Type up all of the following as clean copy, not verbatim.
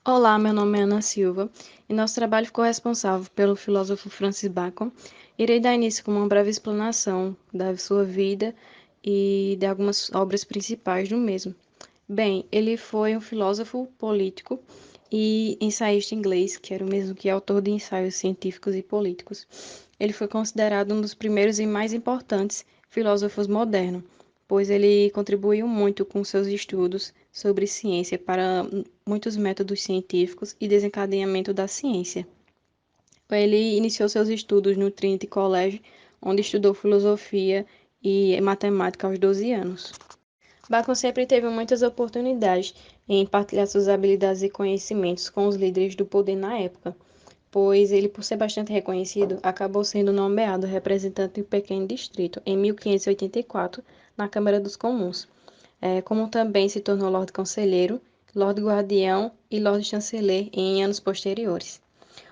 Olá, meu nome é Ana Silva e nosso trabalho ficou responsável pelo filósofo Francis Bacon. Irei dar início com uma breve explanação da sua vida e de algumas obras principais do mesmo. Bem, ele foi um filósofo político e ensaísta inglês, que era o mesmo que autor de ensaios científicos e políticos. Ele foi considerado um dos primeiros e mais importantes filósofos modernos, pois ele contribuiu muito com seus estudos sobre ciência para muitos métodos científicos e desencadeamento da ciência. Ele iniciou seus estudos no Trinity College, onde estudou filosofia e matemática aos 12 anos. Bacon sempre teve muitas oportunidades em partilhar suas habilidades e conhecimentos com os líderes do poder na época, pois ele, por ser bastante reconhecido, acabou sendo nomeado representante do pequeno distrito em 1584 na Câmara dos Comuns, como também se tornou Lord Conselheiro, Lord Guardião e Lord Chanceler em anos posteriores.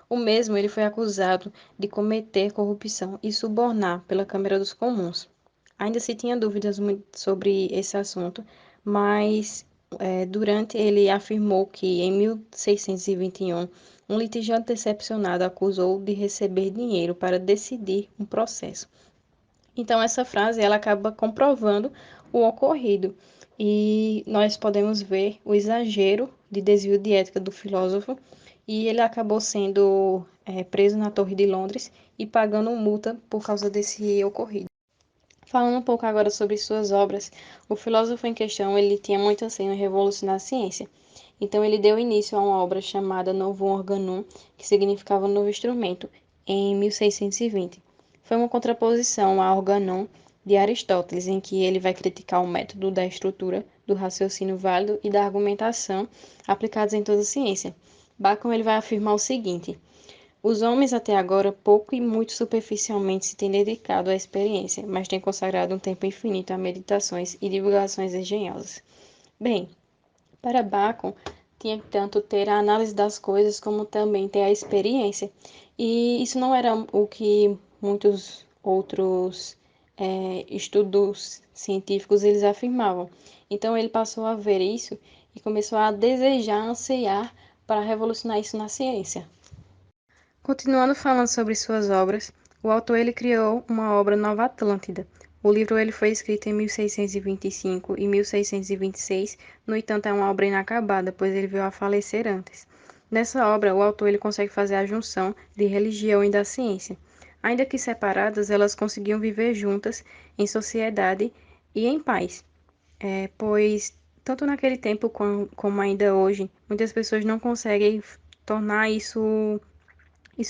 O mesmo ele foi acusado de cometer corrupção e subornar pela Câmara dos Comuns. Ainda se tinha dúvidas sobre esse assunto, mas durante ele afirmou que em 1621 um litigiante decepcionado acusou de receber dinheiro para decidir um processo. Então essa frase ela acaba comprovando o ocorrido e nós podemos ver o exagero de desvio de ética do filósofo e ele acabou sendo preso na Torre de Londres e pagando multa por causa desse ocorrido. Falando um pouco agora sobre suas obras, o filósofo em questão ele tinha muito anseio em revolucionar a ciência. Então ele deu início a uma obra chamada Novum Organum, que significava novo instrumento, em 1620. Foi uma contraposição ao Organon de Aristóteles, em que ele vai criticar o método da estrutura, do raciocínio válido e da argumentação aplicados em toda a ciência. Bacon ele vai afirmar o seguinte: os homens até agora pouco e muito superficialmente se têm dedicado à experiência, mas têm consagrado um tempo infinito a meditações e divulgações engenhosas. Bem, para Bacon, tinha tanto ter a análise das coisas como também ter a experiência. E isso não era o que muitos outros estudos científicos eles afirmavam. Então ele passou a ver isso e começou a desejar, ansiar para revolucionar isso na ciência. Continuando falando sobre suas obras, o autor ele criou uma obra Nova Atlântida. O livro ele foi escrito em 1625 e 1626, no entanto é uma obra inacabada, pois ele veio a falecer antes. Nessa obra, o autor ele consegue fazer a junção de religião e da ciência. Ainda que separadas, elas conseguiam viver juntas em sociedade e em paz, pois tanto naquele tempo como ainda hoje, muitas pessoas não conseguem tornar isso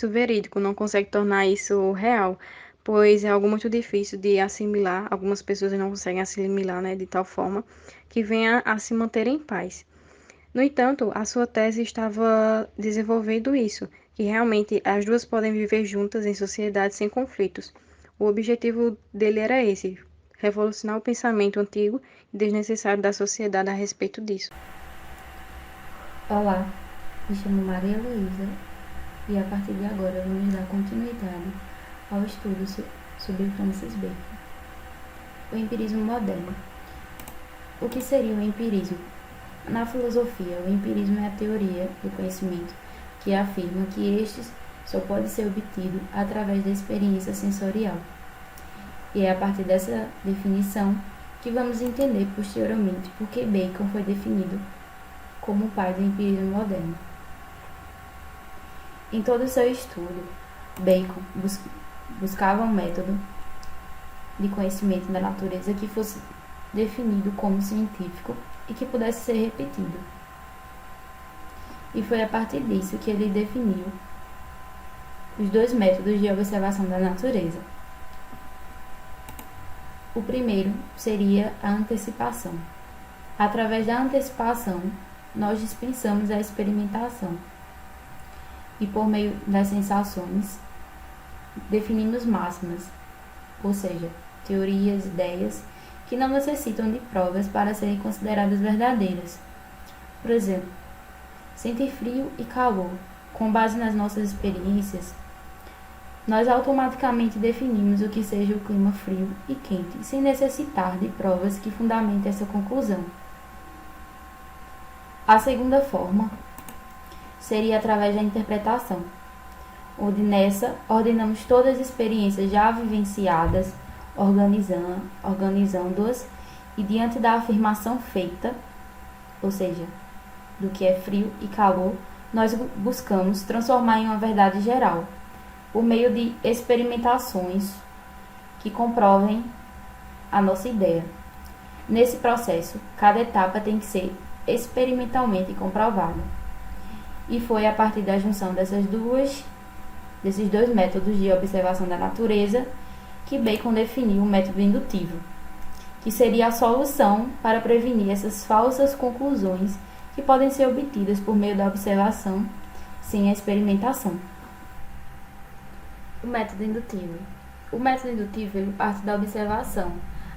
verídico, não consegue tornar isso real, pois é algo muito difícil de assimilar, algumas pessoas não conseguem assimilar, né, de tal forma que venha a se manter em paz. No entanto, a sua tese estava desenvolvendo isso, que realmente as duas podem viver juntas em sociedade sem conflitos. O objetivo dele era esse, revolucionar o pensamento antigo e desnecessário da sociedade a respeito disso. Olá, me chamo Maria Luísa e a partir de agora vamos dar continuidade ao estudo sobre Francis Bacon. O empirismo moderno. O que seria o empirismo? Na filosofia, o empirismo é a teoria do conhecimento que afirma que este só pode ser obtido através da experiência sensorial. E é a partir dessa definição que vamos entender posteriormente por que Bacon foi definido como o pai do empirismo moderno. Em todo o seu estudo, Bacon buscava um método de conhecimento da natureza que fosse definido como científico e que pudesse ser repetido. E foi a partir disso que ele definiu os dois métodos de observação da natureza. O primeiro seria a antecipação. Através da antecipação, nós dispensamos a experimentação e, por meio das sensações, definimos máximas, ou seja, teorias, ideias que não necessitam de provas para serem consideradas verdadeiras. Por exemplo, sentir frio e calor. Com base nas nossas experiências, nós automaticamente definimos o que seja o clima frio e quente, sem necessitar de provas que fundamentem essa conclusão. A segunda forma seria através da interpretação, onde nessa ordenamos todas as experiências já vivenciadas, organizando-as e diante da afirmação feita, ou seja, do que é frio e calor, nós buscamos transformar em uma verdade geral, por meio de experimentações que comprovem a nossa ideia. Nesse processo, cada etapa tem que ser experimentalmente comprovada. E foi a partir da junção desses dois métodos de observação da natureza que Bacon definiu o método indutivo, que seria a solução para prevenir essas falsas conclusões que podem ser obtidas por meio da observação sem a experimentação. O método indutivo. O método indutivo ele parte da observação,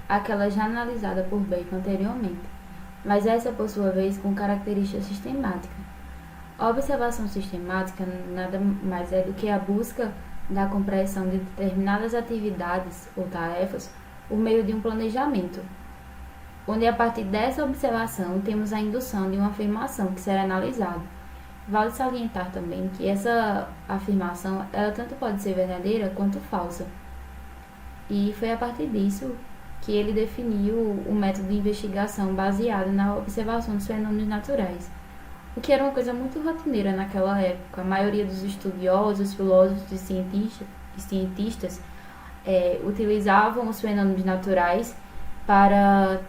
aquela já analisada por Bacon anteriormente, mas essa por sua vez com característica sistemática. A observação sistemática nada mais é do que a busca da compreensão de determinadas atividades ou tarefas por meio de um planejamento, onde a partir dessa observação temos a indução de uma afirmação que será analisada. Vale salientar também que essa afirmação ela tanto pode ser verdadeira quanto falsa. E foi a partir disso que ele definiu o método de investigação baseado na observação dos fenômenos naturais, o que era uma coisa muito rotineira naquela época. A maioria dos estudiosos, filósofos e cientistas utilizavam os fenômenos naturais para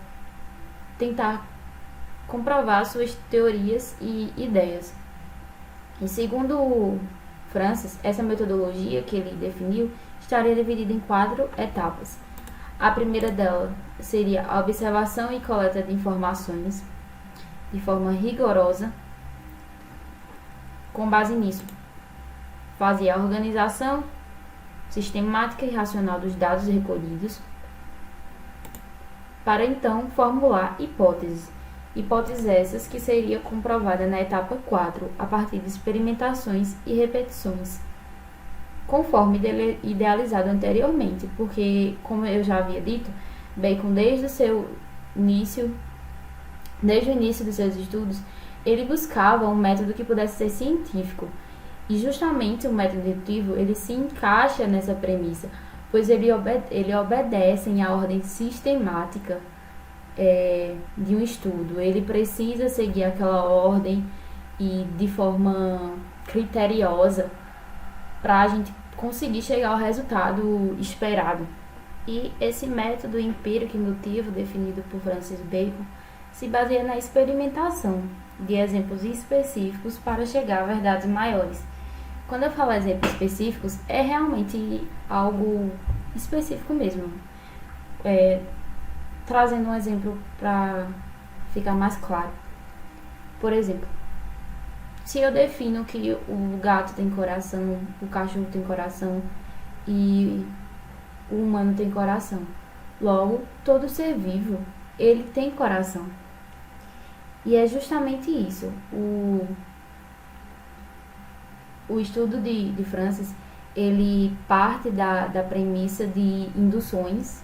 tentar comprovar suas teorias e ideias. E segundo Francis, essa metodologia que ele definiu estaria dividida em 4 etapas. A primeira dela seria a observação e coleta de informações de forma rigorosa. Com base nisso, fazia a organização sistemática e racional dos dados recolhidos, para então formular hipóteses. Hipóteses essas que seria comprovada na etapa 4, a partir de experimentações e repetições, conforme idealizado anteriormente, porque, como eu já havia dito, Bacon, desde o início dos seus estudos, ele buscava um método que pudesse ser científico, e justamente o método indutivo, ele se encaixa nessa premissa, pois ele obedece à ordem sistemática de um estudo. Ele precisa seguir aquela ordem e de forma criteriosa para a gente conseguir chegar ao resultado esperado. E esse método empírico indutivo definido por Francis Bacon se baseia na experimentação de exemplos específicos para chegar a verdades maiores. Quando eu falo exemplos específicos, é realmente algo específico mesmo. Trazendo um exemplo para ficar mais claro. Por exemplo, se eu defino que o gato tem coração, o cachorro tem coração e o humano tem coração, logo, todo ser vivo, ele tem coração. E é justamente isso. O estudo de Francis, ele parte da premissa de induções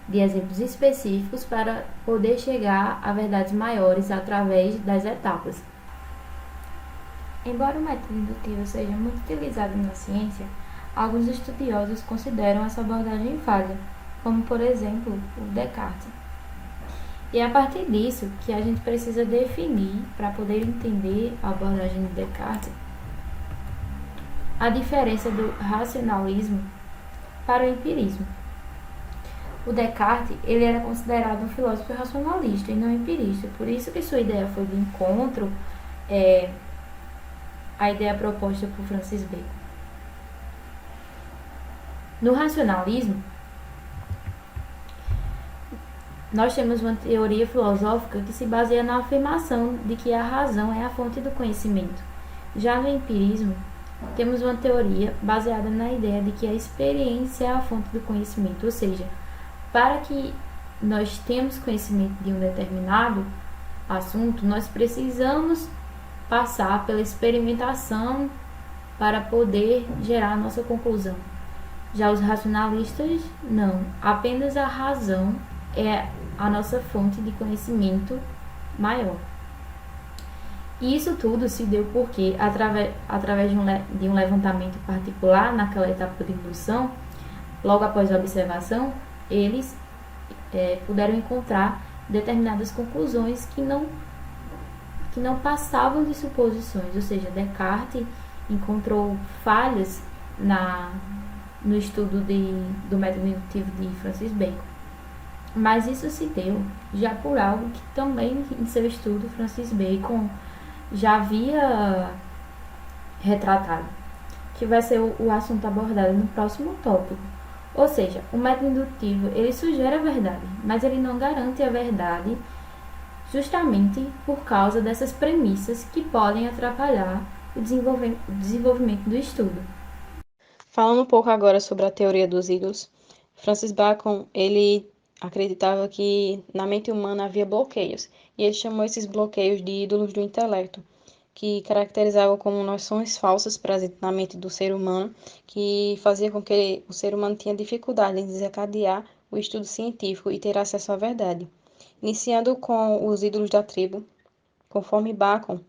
de exemplos específicos para poder chegar a verdades maiores através das etapas. Embora o método indutivo seja muito utilizado na ciência, alguns estudiosos consideram essa abordagem falha, como por exemplo o Descartes. E é a partir disso que a gente precisa definir, para poder entender a abordagem de Descartes, a diferença do racionalismo para o empirismo. O Descartes, ele era considerado um filósofo racionalista e não empirista, por isso que sua ideia foi de encontro à ideia proposta por Francis Bacon. No racionalismo, nós temos uma teoria filosófica que se baseia na afirmação de que a razão é a fonte do conhecimento. Já no empirismo, temos uma teoria baseada na ideia de que a experiência é a fonte do conhecimento, ou seja, para que nós tenhamos conhecimento de um determinado assunto, nós precisamos passar pela experimentação para poder gerar a nossa conclusão. Já os racionalistas, não. Apenas a razão é a nossa fonte de conhecimento maior. E isso tudo se deu porque, através de um levantamento particular naquela etapa de indução, logo após a observação, eles puderam encontrar determinadas conclusões que não passavam de suposições, ou seja, Descartes encontrou falhas no estudo do método indutivo de Francis Bacon. Mas isso se deu já por algo que também em seu estudo Francis Bacon já havia retratado, que vai ser o assunto abordado no próximo tópico. Ou seja, o método indutivo, ele sugere a verdade, mas ele não garante a verdade justamente por causa dessas premissas que podem atrapalhar o desenvolvimento do estudo. Falando um pouco agora sobre a teoria dos ídolos, Francis Bacon, ele acreditava que na mente humana havia bloqueios, e ele chamou esses bloqueios de ídolos do intelecto, que caracterizavam como noções falsas presentes na mente do ser humano, que fazia com que o ser humano tinha dificuldade em desencadear o estudo científico e ter acesso à verdade. Iniciando com os ídolos da tribo, conforme Bacon,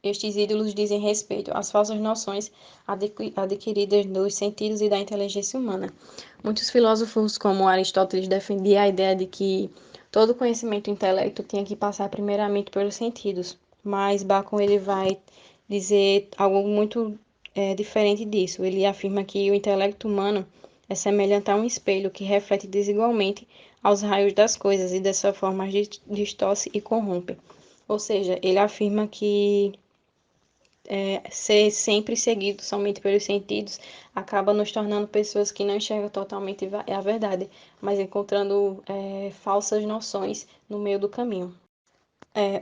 estes ídolos dizem respeito às falsas noções adquiridas dos sentidos e da inteligência humana. Muitos filósofos, como Aristóteles, defendiam a ideia de que todo conhecimento intelecto tinha que passar primeiramente pelos sentidos, mas Bacon ele vai dizer algo muito diferente disso. Ele afirma que o intelecto humano é semelhante a um espelho que reflete desigualmente aos raios das coisas e dessa forma distorce e corrompe. Ou seja, ele afirma que ser sempre seguido somente pelos sentidos acaba nos tornando pessoas que não enxergam totalmente a verdade, mas encontrando falsas noções no meio do caminho.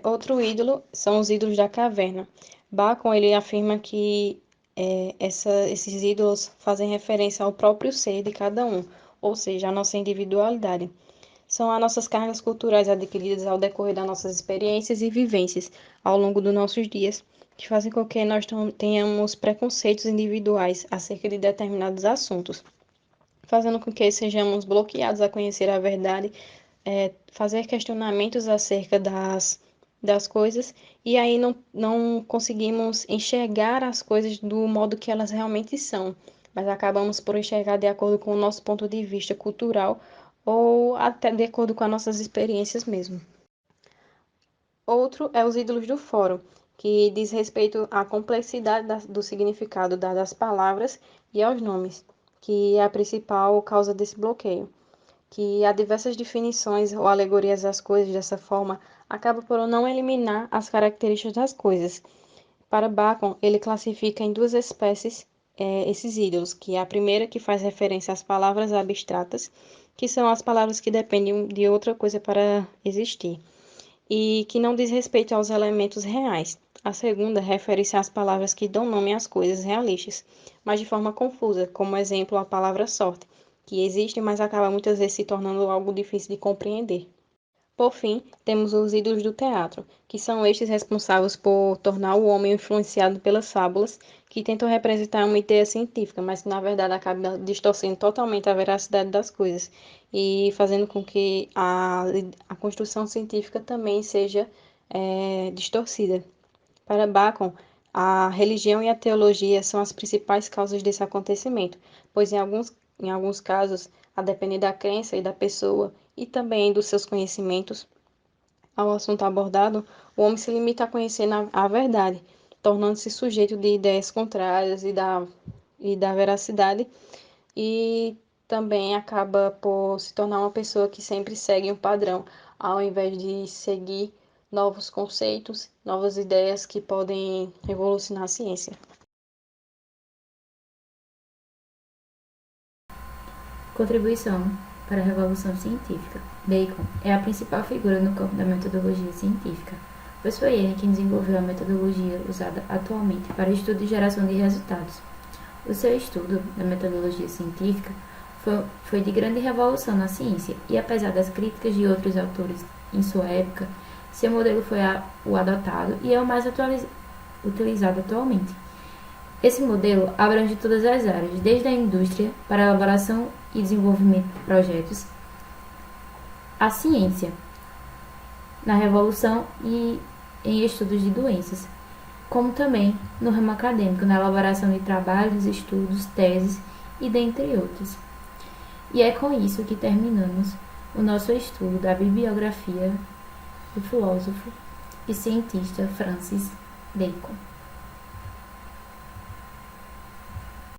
Outro ídolo são os ídolos da caverna. Bacon ele afirma que esses ídolos fazem referência ao próprio ser de cada um, ou seja, a nossa individualidade. São as nossas cargas culturais adquiridas ao decorrer das nossas experiências e vivências ao longo dos nossos dias, que fazem com que nós tenhamos preconceitos individuais acerca de determinados assuntos, fazendo com que sejamos bloqueados a conhecer a verdade, fazer questionamentos acerca das coisas, e aí não conseguimos enxergar as coisas do modo que elas realmente são, mas acabamos por enxergar de acordo com o nosso ponto de vista cultural ou até de acordo com as nossas experiências mesmo. Outro é os ídolos do fórum, que diz respeito à complexidade do significado dado às palavras e aos nomes, que é a principal causa desse bloqueio. Que há diversas definições ou alegorias das coisas dessa forma, acaba por não eliminar as características das coisas. Para Bacon, ele classifica em duas espécies esses ídolos, que é a primeira que faz referência às palavras abstratas, que são as palavras que dependem de outra coisa para existir, e que não diz respeito aos elementos reais. A segunda refere-se às palavras que dão nome às coisas realistas, mas de forma confusa, como exemplo a palavra sorte, que existe, mas acaba muitas vezes se tornando algo difícil de compreender. Por fim, temos os ídolos do teatro, que são estes responsáveis por tornar o homem influenciado pelas fábulas, que tentam representar uma ideia científica, mas que na verdade acabam distorcendo totalmente a veracidade das coisas e fazendo com que a construção científica também seja distorcida. Para Bacon, a religião e a teologia são as principais causas desse acontecimento, pois em alguns casos, a depender da crença e da pessoa e também dos seus conhecimentos, ao assunto abordado, o homem se limita a conhecer a verdade, tornando-se sujeito de ideias contrárias e da veracidade, e também acaba por se tornar uma pessoa que sempre segue um padrão, ao invés de seguir novos conceitos, novas ideias que podem revolucionar a ciência. Contribuição para a Revolução Científica. Bacon é a principal figura no campo da metodologia científica, pois foi ele quem desenvolveu a metodologia usada atualmente para estudo e geração de resultados. O seu estudo da metodologia científica foi de grande revolução na ciência e, apesar das críticas de outros autores em sua época, seu modelo foi o adotado e é o mais utilizado atualmente. Esse modelo abrange todas as áreas, desde a indústria para a elaboração e desenvolvimento de projetos, a ciência, na revolução e em estudos de doenças, como também no ramo acadêmico, na elaboração de trabalhos, estudos, teses e dentre outros. E é com isso que terminamos o nosso estudo da bibliografia do filósofo e cientista Francis Bacon.